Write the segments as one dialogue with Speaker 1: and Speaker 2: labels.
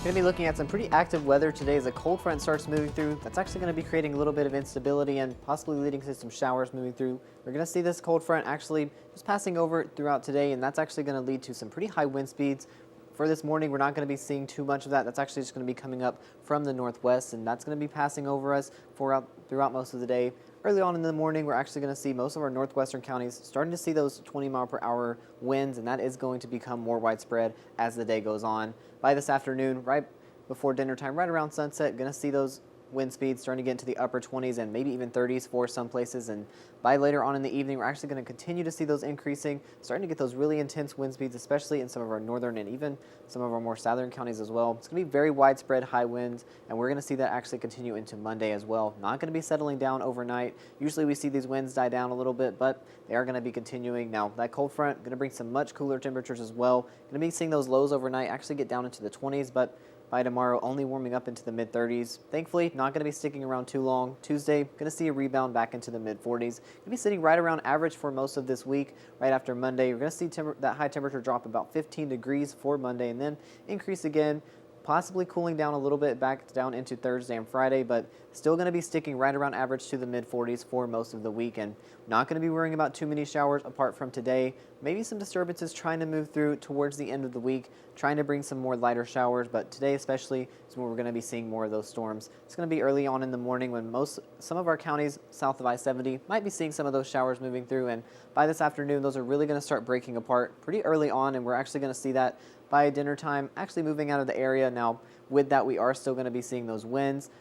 Speaker 1: Going to be looking at some pretty active weather today as a cold front starts moving through. That's actually going to be creating a little bit of instability and possibly leading to some showers moving through. We're going to see this cold front actually just passing over throughout today, and that's actually going to lead to some pretty high wind speeds. For this morning, we're not going to be seeing too much of that. That's actually just going to be coming up from the northwest, and that's going to be passing over us throughout most of the day. Early on in the morning, we're actually going to see most of our northwestern counties starting to see those 20-mile-per-hour winds, and that is going to become more widespread as the day goes on. By this afternoon, right before dinner time, right around sunset, going to see those wind speeds starting to get into the upper 20s and maybe even 30s for some places. And by later on in the evening, we're actually going to continue to see those increasing, starting to get those really intense wind speeds, especially in some of our northern and even some of our more southern counties as well. It's going to be very widespread high winds, and we're going to see that actually continue into Monday as well. Not going to be settling down overnight. Usually we see these winds die down a little bit, but they are going to be continuing. Now, that cold front going to bring some much cooler temperatures as well. Going to be seeing those lows overnight actually get down into the 20s, but by tomorrow, only warming up into the mid-30s. Thankfully, not going to be sticking around too long. Tuesday, going to see a rebound back into the mid-40s. Going to be sitting right around average for most of this week. Right after Monday, you're going to see that high temperature drop about 15 degrees for Monday and then increase again, possibly cooling down a little bit back down into Thursday and Friday, but still going to be sticking right around average to the mid-40s for most of the week, and not going to be worrying about too many showers apart from today. Maybe some disturbances trying to move through towards the end of the week, trying to bring some more lighter showers, but today especially is when we're going to be seeing more of those storms. It's going to be early on in the morning when some of our counties south of I-70 might be seeing some of those showers moving through, and by this afternoon, those are really going to start breaking apart pretty early on, and we're actually going to see that by dinner time, actually moving out of the area. Now, with that, we are still going to be seeing those winds.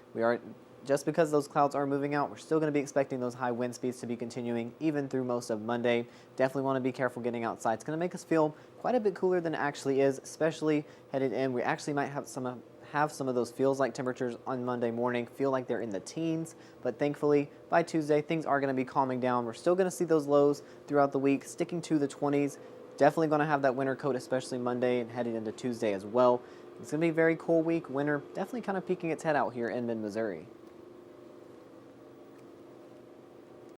Speaker 1: Just because those clouds are moving out, we're still going to be expecting those high wind speeds to be continuing even through most of Monday. Definitely want to be careful getting outside. It's going to make us feel quite a bit cooler than it actually is, especially headed in. We actually might have some of those feels like temperatures on Monday morning, feel like they're in the teens, but thankfully by Tuesday, things are going to be calming down. We're still going to see those lows throughout the week, sticking to the 20s. Definitely going to have that winter coat, especially Monday and heading into Tuesday as well. It's going to be a very cool week. Winter definitely kind of peeking its head out here in mid-Missouri.